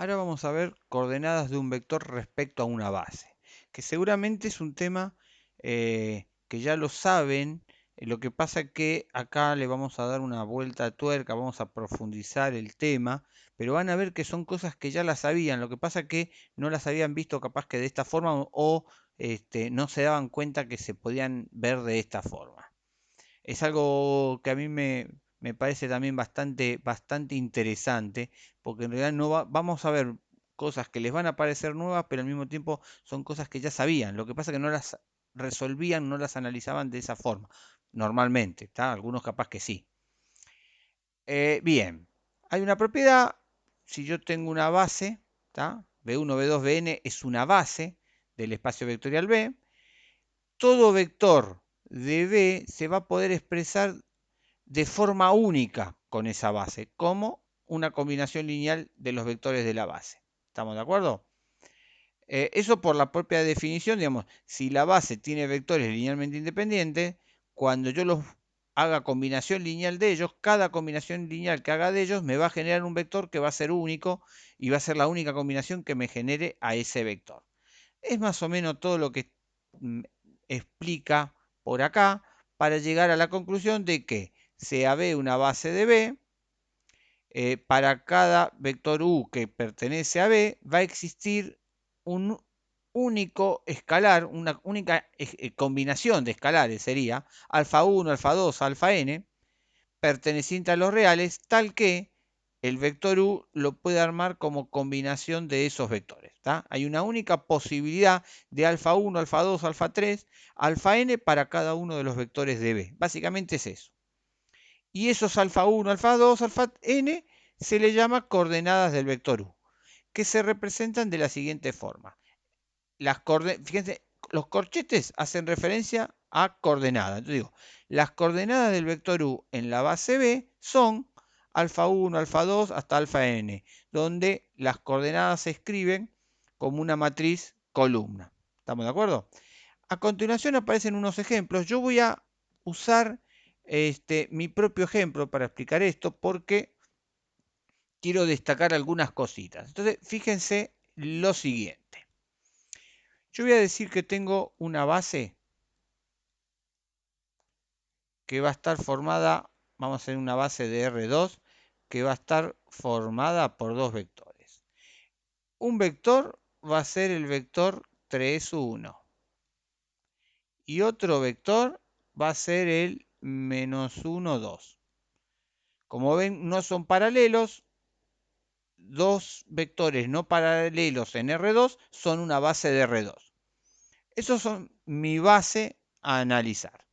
Ahora vamos a ver coordenadas de un vector respecto a una base, que seguramente es un tema que ya lo saben. Lo que pasa que acá le vamos a dar una vuelta de tuerca, vamos a profundizar el tema, pero van a ver que son cosas que ya las sabían. Lo que pasa que no las habían visto capaz que de esta forma o no se daban cuenta que se podían ver de esta forma. Es algo que a mí me parece también bastante interesante, porque en realidad no vamos a ver cosas que les van a parecer nuevas, pero al mismo tiempo son cosas que ya sabían. Lo que pasa es que no las resolvían, no las analizaban de esa forma, normalmente, ¿está? Algunos capaz que sí. Bien, hay una propiedad, si yo tengo una base, ¿está? B1, B2, Bn es una base del espacio vectorial B. Todo vector de B se va a poder expresar de forma única con esa base, como una combinación lineal de los vectores de la base. ¿Estamos de acuerdo? Eso por la propia definición, digamos, si la base tiene vectores linealmente independientes, cuando yo los haga combinación lineal de ellos, cada combinación lineal que haga de ellos me va a generar un vector que va a ser único y va a ser la única combinación que me genere a ese vector. Es más o menos todo lo que explica por acá para llegar a la conclusión de que sea B una base de B, para cada vector U que pertenece a B va a existir un único escalar, una única combinación de escalares sería alfa 1, alfa 2, alfa n, perteneciente a los reales, tal que el vector U lo puede armar como combinación de esos vectores. ¿Tá? Hay una única posibilidad de alfa 1, alfa 2, alfa 3, alfa n para cada uno de los vectores de B. Básicamente es eso. Y esos alfa 1, alfa 2, alfa n se le llama coordenadas del vector U, que se representan de la siguiente forma. Fíjense, los corchetes hacen referencia a coordenadas. Entonces digo, las coordenadas del vector U en la base B son alfa 1, alfa 2 hasta alfa n, donde las coordenadas se escriben como una matriz columna. ¿Estamos de acuerdo? A continuación aparecen unos ejemplos. Yo voy a usar mi propio ejemplo para explicar esto porque quiero destacar algunas cositas. Entonces, fíjense lo siguiente. Yo voy a decir que tengo una base que va a estar formada, vamos a hacer una base de R2, que va a estar formada por dos vectores. Un vector va a ser el vector 3, 1. Y otro vector va a ser el menos 1, 2. Como ven, no son paralelos. Dos vectores no paralelos en R2 son una base de R2. Esos son mi base a analizar.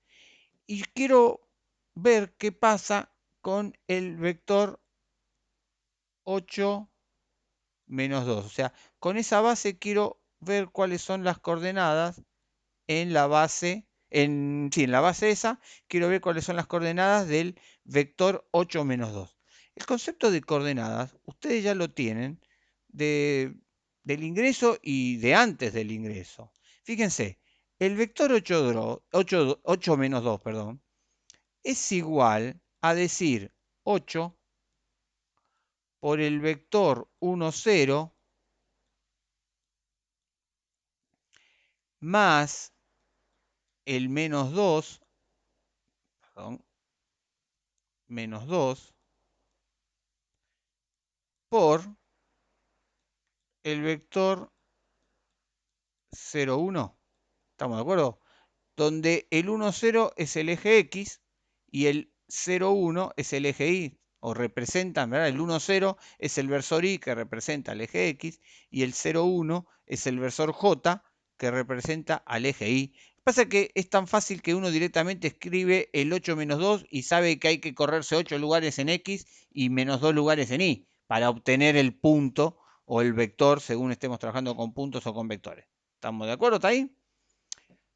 Y quiero ver qué pasa con el vector 8 menos 2. O sea, con esa base quiero ver cuáles son las coordenadas en la base, en la base esa, quiero ver cuáles son las coordenadas del vector 8 menos 2. El concepto de coordenadas, ustedes ya lo tienen del ingreso y de antes del ingreso. Fíjense, el vector 8 menos 2, perdón, es igual a decir 8 por el vector 1, 0 más el menos 2, perdón, menos 2 por el vector 0, 1. ¿Estamos de acuerdo? Donde el 1, 0 es el eje X y el 0, 1 es el eje Y. O representan, ¿verdad? El 1, 0 es el versor Y que representa al eje X y el 0, 1 es el versor J que representa al eje Y. Pasa que es tan fácil que uno directamente escribe el 8 menos 2 y sabe que hay que correrse 8 lugares en X y menos 2 lugares en Y para obtener el punto o el vector según estemos trabajando con puntos o con vectores. ¿Estamos de acuerdo? ¿Está ahí?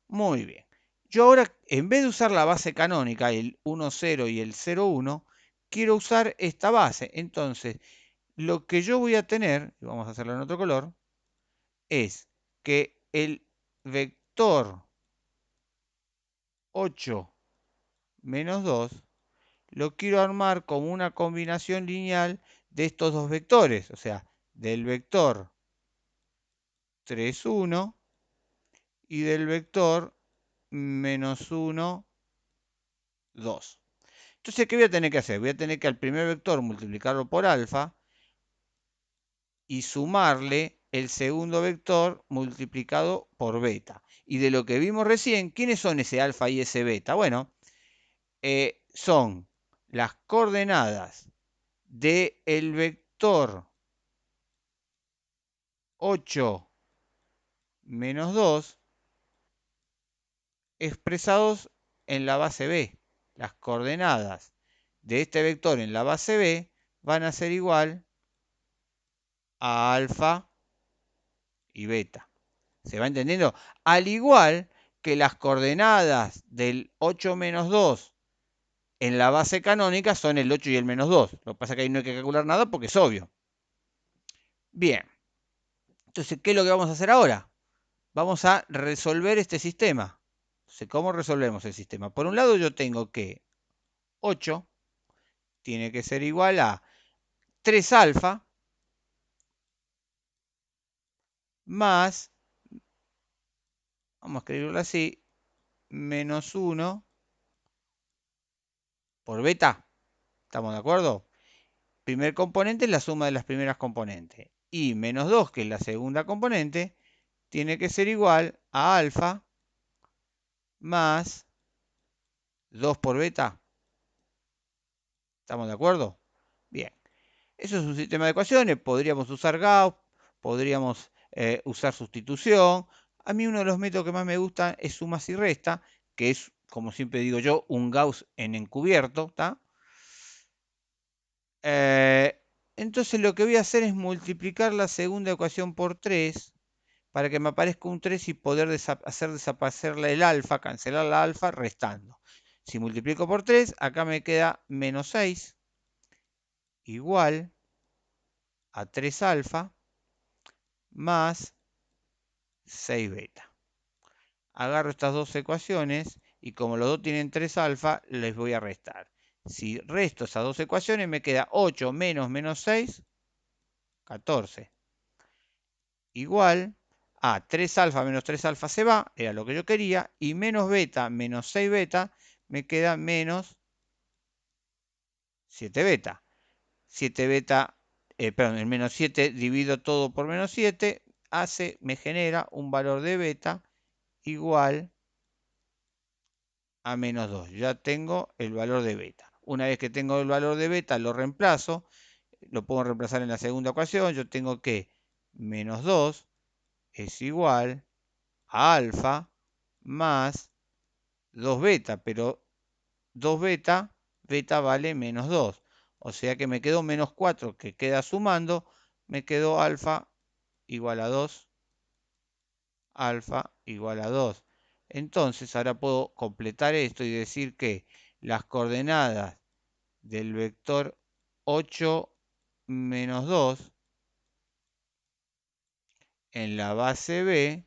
Muy bien. Yo ahora, en vez de usar la base canónica, el 1, 0 y el 0, 1, quiero usar esta base. Entonces, lo que yo voy a tener, y vamos a hacerlo en otro color, es que el vector 8 menos 2 lo quiero armar como una combinación lineal de estos dos vectores. O sea, del vector 3, 1 y del vector menos 1, 2. Entonces, ¿qué voy a tener que hacer? Voy a tener que al primer vector multiplicarlo por alfa y sumarle el segundo vector multiplicado por beta. Y de lo que vimos recién, ¿quiénes son ese alfa y ese beta? Bueno, son las coordenadas del vector 8 menos 2 expresados en la base B. Las coordenadas de este vector en la base B van a ser igual a alfa y beta. ¿Se va entendiendo? Al igual que las coordenadas del 8 menos 2 en la base canónica son el 8 y el menos 2. Lo que pasa es que ahí no hay que calcular nada porque es obvio. Bien. Entonces, ¿qué es lo que vamos a hacer ahora? Vamos a resolver este sistema. Entonces, ¿cómo resolvemos el sistema? Por un lado, yo tengo que 8 tiene que ser igual a 3 alfa más, vamos a escribirlo así, menos 1 por beta. ¿Estamos de acuerdo? Primer componente es la suma de las primeras componentes. Y menos 2, que es la segunda componente, tiene que ser igual a alfa más 2 por beta. ¿Estamos de acuerdo? Bien. Eso es un sistema de ecuaciones. Podríamos usar Gauss, podríamos usar sustitución. A mí uno de los métodos que más me gustan es sumas y resta, que es, como siempre digo yo, un Gauss en encubierto. ¿Tá? Entonces lo que voy a hacer es multiplicar la segunda ecuación por 3 para que me aparezca un 3 y poder hacer desaparecer el alfa, cancelar la alfa restando. Si multiplico por 3, acá me queda menos 6 igual a 3 alfa más 6 beta. Agarro estas dos ecuaciones y como los dos tienen 3 alfa, les voy a restar. Si resto esas dos ecuaciones, me queda 8 menos 6, 14. Igual a 3 alfa menos 3 alfa se va, era lo que yo quería, y menos beta menos 6 beta me queda menos 7 beta. 7 beta, perdón, el menos 7 divido todo por menos 7, me genera un valor de beta igual a menos 2. Ya tengo el valor de beta. Una vez que tengo el valor de beta, lo reemplazo. Lo puedo reemplazar en la segunda ecuación. Yo tengo que menos 2 es igual a alfa más 2 beta. Pero 2 beta, beta vale menos 2. O sea que me quedó menos 4 que queda sumando. Me quedó alfa igual a 2. Alfa igual a 2. Entonces ahora puedo completar esto y decir que las coordenadas del vector 8 menos 2 en la base B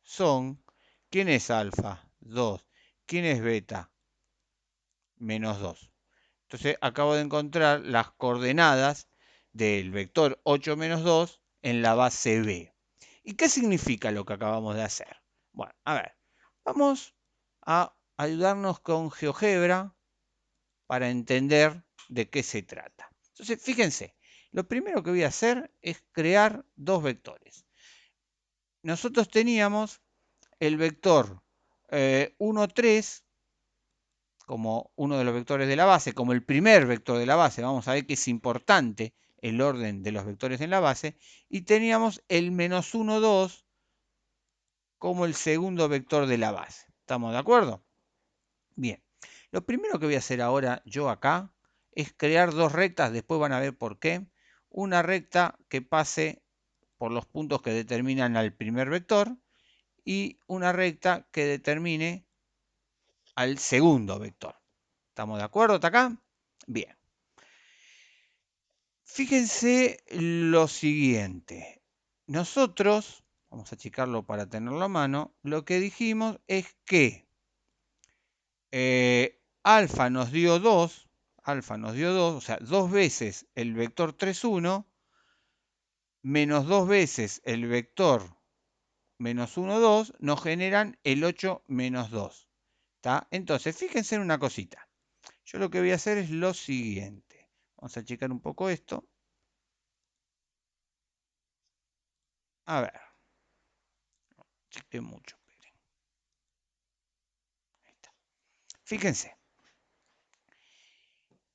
son, ¿quién es alfa? 2. ¿Quién es beta? Menos 2. Entonces acabo de encontrar las coordenadas del vector 8 menos 2 en la base B. ¿Y qué significa lo que acabamos de hacer? Bueno, a ver, vamos a ayudarnos con GeoGebra para entender de qué se trata. Entonces, fíjense, lo primero que voy a hacer es crear dos vectores. Nosotros teníamos el vector 1, 3 como uno de los vectores de la base, como el primer vector de la base. Vamos a ver que es importante el orden de los vectores en la base. Y teníamos el menos 1, 2 como el segundo vector de la base. ¿Estamos de acuerdo? Bien. Lo primero que voy a hacer ahora yo acá es crear dos rectas, después van a ver por qué. Una recta que pase por los puntos que determinan al primer vector y una recta que determine al segundo vector. ¿Estamos de acuerdo hasta acá? Bien. Fíjense lo siguiente. Nosotros, vamos a achicarlo para tenerlo a mano, lo que dijimos es que alfa nos dio 2, o sea, dos veces el vector 3, 1, menos 2 veces el vector menos 1, 2, nos generan el 8 menos 2. ¿Tá? Entonces, fíjense en una cosita. Yo lo que voy a hacer es lo siguiente. Vamos a checar un poco esto. A ver. Chequé mucho. Ahí está. Fíjense.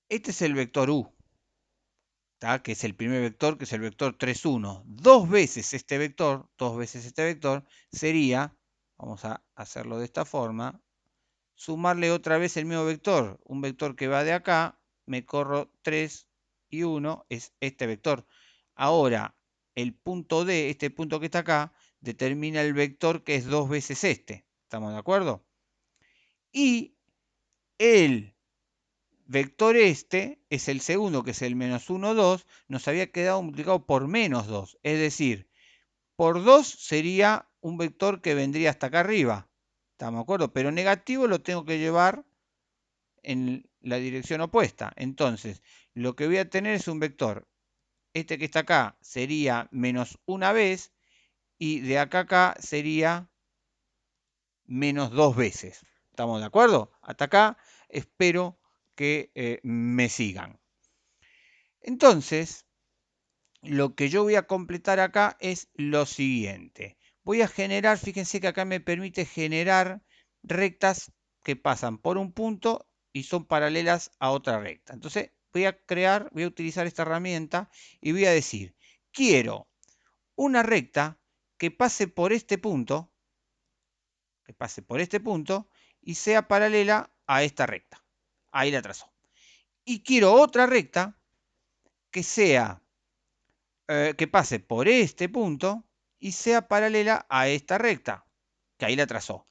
Este es el vector U. ¿Tá? Que es el primer vector, que es el vector 3, 1. Dos veces este vector sería, vamos a hacerlo de esta forma, sumarle otra vez el mismo vector. Un vector que va de acá, me corro 3 y 1, es este vector. Ahora, el punto D, este punto que está acá, determina el vector que es 2 veces este. ¿Estamos de acuerdo? Y el vector este es el segundo, que es el menos 1, 2, nos había quedado multiplicado por menos 2. Es decir, por 2 sería un vector que vendría hasta acá arriba. ¿Estamos de acuerdo? Pero negativo lo tengo que llevar en la dirección opuesta. Entonces, lo que voy a tener es un vector. Este que está acá sería menos una vez y de acá a acá sería menos 2 veces. ¿Estamos de acuerdo? Hasta acá espero que me sigan. Entonces, lo que yo voy a completar acá es lo siguiente. Voy a generar, fíjense que acá me permite generar rectas que pasan por un punto y son paralelas a otra recta. Entonces, voy a utilizar esta herramienta y voy a decir, quiero una recta que pase por este punto, y sea paralela a esta recta. Ahí la trazo. Y quiero otra recta que sea que pase por este punto y sea paralela a esta recta, que ahí la trazó.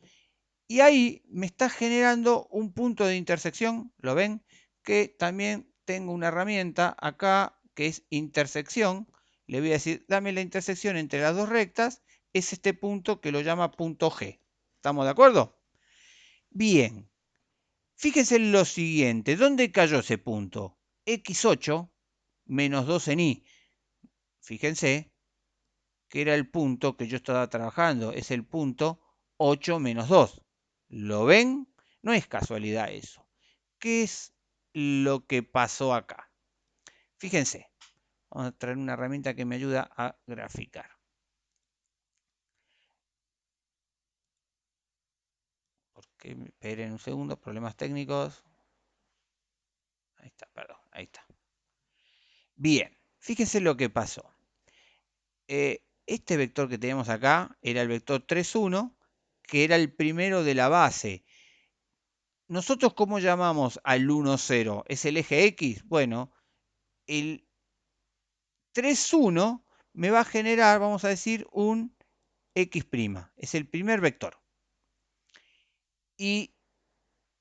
Y ahí me está generando un punto de intersección, ¿lo ven? Que también tengo una herramienta acá que es intersección. Le voy a decir, dame la intersección entre las dos rectas, es este punto que lo llama punto G. ¿Estamos de acuerdo? Bien, fíjense en lo siguiente, ¿dónde cayó ese punto? X8 menos 2 en Y. Fíjense que era el punto que yo estaba trabajando, es el punto 8 menos 2. ¿Lo ven? No es casualidad eso. ¿Qué es lo que pasó acá? Fíjense, vamos a traer una herramienta que me ayuda a graficar. Porque, esperen un segundo, problemas técnicos. Ahí está, perdón, ahí está. Bien, fíjense lo que pasó. Este vector que tenemos acá era el vector 3, 1, que era el primero de la base. ¿Nosotros cómo llamamos al 1, 0? ¿Es el eje X? Bueno, el 3, 1 me va a generar, vamos a decir, un X'. Es el primer vector. Y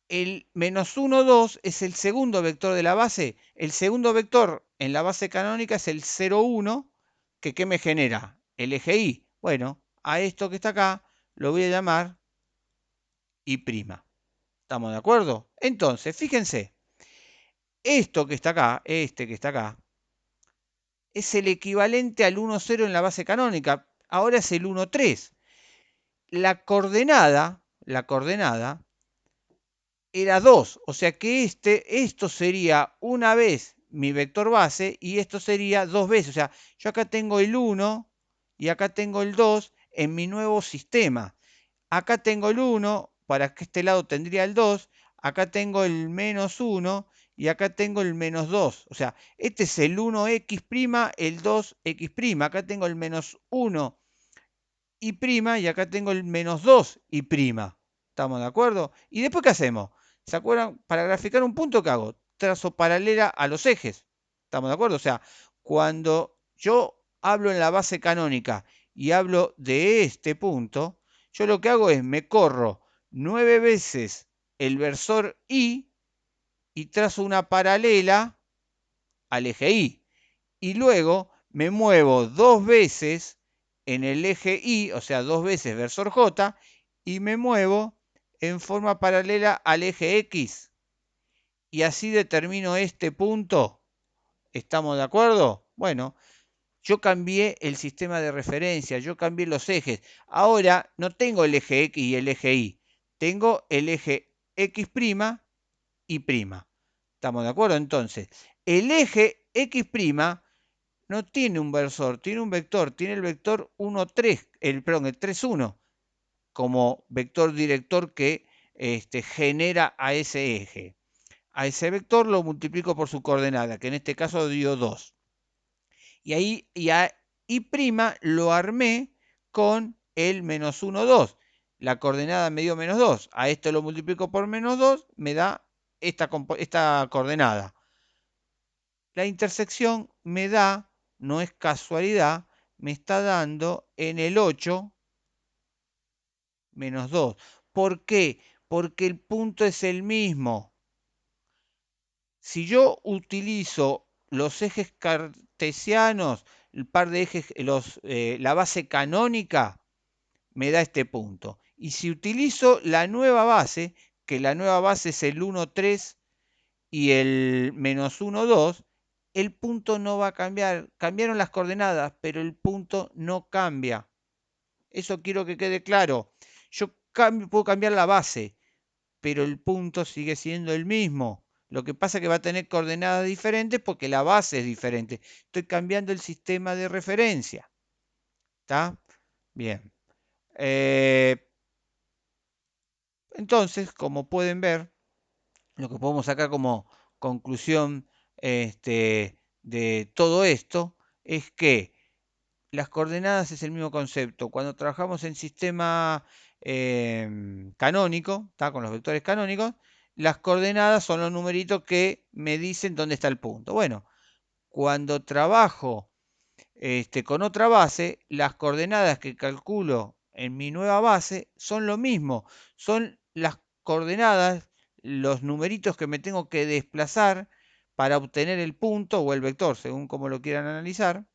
el menos 1, 2 es el segundo vector de la base. El segundo vector en la base canónica es el 0, 1, que ¿qué me genera? El eje Y. Bueno, a esto que está acá lo voy a llamar Y'. ¿Estamos de acuerdo? Entonces, fíjense, esto que está acá, este que está acá, es el equivalente al 1, 0 en la base canónica. Ahora es el 1, 3. La coordenada era 2. O sea que esto sería una vez mi vector base y esto sería dos veces. O sea, yo acá tengo el 1 y acá tengo el 2 en mi nuevo sistema. Acá tengo el 1, para que este lado tendría el 2. Acá tengo el menos 1 y acá tengo el menos 2. O sea, este es el 1x', el 2x'. Acá tengo el menos 1 y acá tengo el menos 2 y'. ¿Estamos de acuerdo? ¿Y después qué hacemos? ¿Se acuerdan? Para graficar un punto, ¿qué hago? Trazo paralela a los ejes. ¿Estamos de acuerdo? O sea, cuando yo hablo en la base canónica y hablo de este punto, yo lo que hago es me corro 9 veces el versor y trazo una paralela al eje Y. Y luego me muevo dos veces en el eje Y, o sea, dos veces versor J, y me muevo en forma paralela al eje X. Y así determino este punto. ¿Estamos de acuerdo? Bueno, yo cambié el sistema de referencia, yo cambié los ejes. Ahora no tengo el eje X y el eje Y, tengo el eje X' y prima. ¿Estamos de acuerdo? Entonces, el eje X' no tiene un versor, tiene un vector, tiene el vector 1, 3, perdón, el 3, 1, como vector director que genera a ese eje. A ese vector lo multiplico por su coordenada, que en este caso dio 2. Y ahí a Y' lo armé con el menos 1, 2. La coordenada me dio menos 2. A esto lo multiplico por menos 2, me da esta coordenada. La intersección me da, no es casualidad, me está dando en el 8 menos 2. ¿Por qué? Porque el punto es el mismo. Si yo utilizo los ejes cartesianos, el par de ejes, la base canónica, me da este punto. Y si utilizo la nueva base, que la nueva base es el 1, 3 y el menos 1, 2, el punto no va a cambiar. Cambiaron las coordenadas, pero el punto no cambia. Eso quiero que quede claro. Yo puedo cambiar la base, pero el punto sigue siendo el mismo. Lo que pasa es que va a tener coordenadas diferentes porque la base es diferente. Estoy cambiando el sistema de referencia. ¿Está? Bien. Entonces, como pueden ver, lo que podemos sacar como conclusión de todo esto es que las coordenadas es el mismo concepto. Cuando trabajamos en sistema canónico, ¿tá? Con los vectores canónicos, las coordenadas son los numeritos que me dicen dónde está el punto. Bueno, cuando trabajo con otra base, las coordenadas que calculo en mi nueva base son lo mismo. Son las coordenadas, los numeritos que me tengo que desplazar para obtener el punto o el vector, según como lo quieran analizar,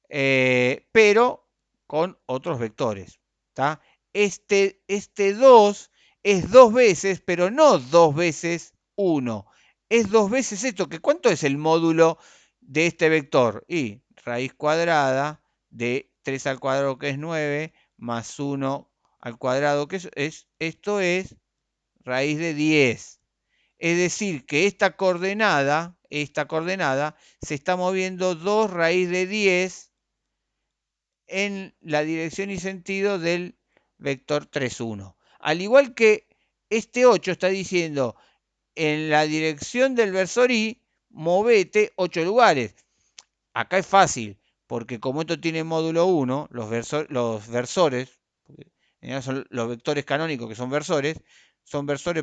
pero con otros vectores. ¿Tá? Este 2 es 2 veces, pero no 2 veces 1. Es 2 veces esto, que ¿cuánto es el módulo de este vector? Y raíz cuadrada de 3 al cuadrado, que es 9, más 1 al cuadrado, que esto es raíz de 10. Es decir, que esta coordenada se está moviendo 2 raíz de 10 en la dirección y sentido del vector 3, 1. Al igual que este 8 está diciendo, en la dirección del versor Y, movete 8 lugares. Acá es fácil, porque como esto tiene módulo 1, los versores, son los vectores canónicos que son versores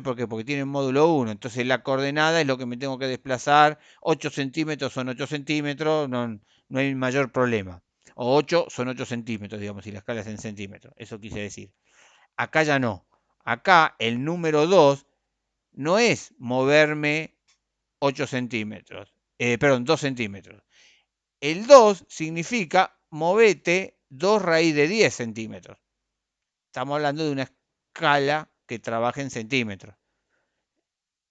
porque tienen módulo 1. Entonces la coordenada es lo que me tengo que desplazar. 8 centímetros son 8 centímetros, no hay mayor problema. O 8 son 8 centímetros, digamos, si la escala es en centímetros. Eso quise decir. Acá ya no. Acá el número 2 no es moverme 8 centímetros. Perdón, 2 centímetros. El 2 significa movete 2 raíz de 10 centímetros. Estamos hablando de una escala que trabaja en centímetros.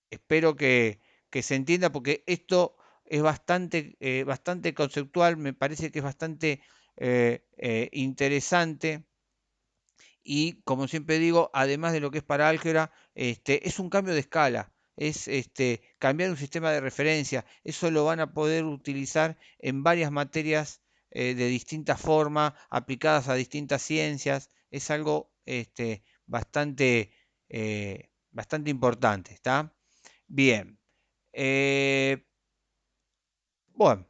Espero que se entienda porque esto es bastante conceptual, me parece que es bastante interesante y como siempre digo, además de lo que es para álgebra, es un cambio de escala, es cambiar un sistema de referencia. Eso lo van a poder utilizar en varias materias de distintas formas, aplicadas a distintas ciencias. Es algo bastante importante, ¿está? Bien. Eh, bueno,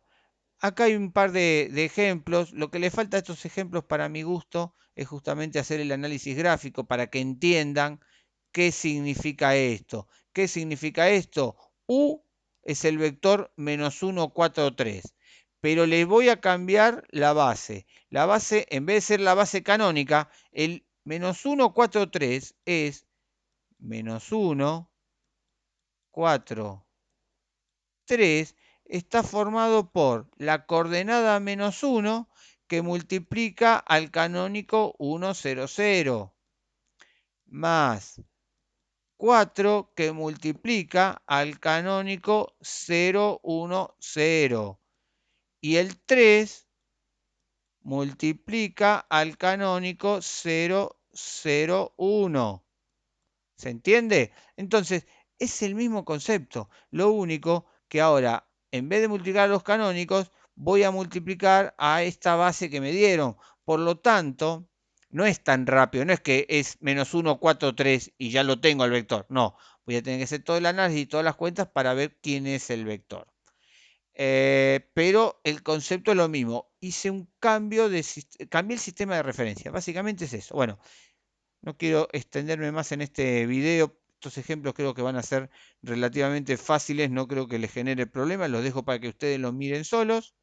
acá hay un par de ejemplos. Lo que le falta a estos ejemplos, para mi gusto, es justamente hacer el análisis gráfico para que entiendan qué significa esto. ¿Qué significa esto? U es el vector menos 1, 4, 3. Pero le voy a cambiar la base. La base, en vez de ser la base canónica, el menos 1, 4, 3 es menos 1, 4, 3 está formado por la coordenada menos 1 que multiplica al canónico 1, 0, 0, más 4 que multiplica al canónico 0, 1, 0. Y el 3 multiplica al canónico 0, 0, 1. ¿Se entiende? Entonces, es el mismo concepto. Lo único que ahora, en vez de multiplicar a los canónicos, voy a multiplicar a esta base que me dieron. Por lo tanto, no es tan rápido. No es que es menos 1, 4, 3 y ya lo tengo al vector. No, voy a tener que hacer todo el análisis y todas las cuentas para ver quién es el vector. Pero el concepto es lo mismo. Hice un cambio cambié el sistema de referencia. Básicamente es eso. Bueno, no quiero extenderme más en este video. Estos ejemplos creo que van a ser relativamente fáciles. No creo que les genere problemas. Los dejo para que ustedes los miren solos.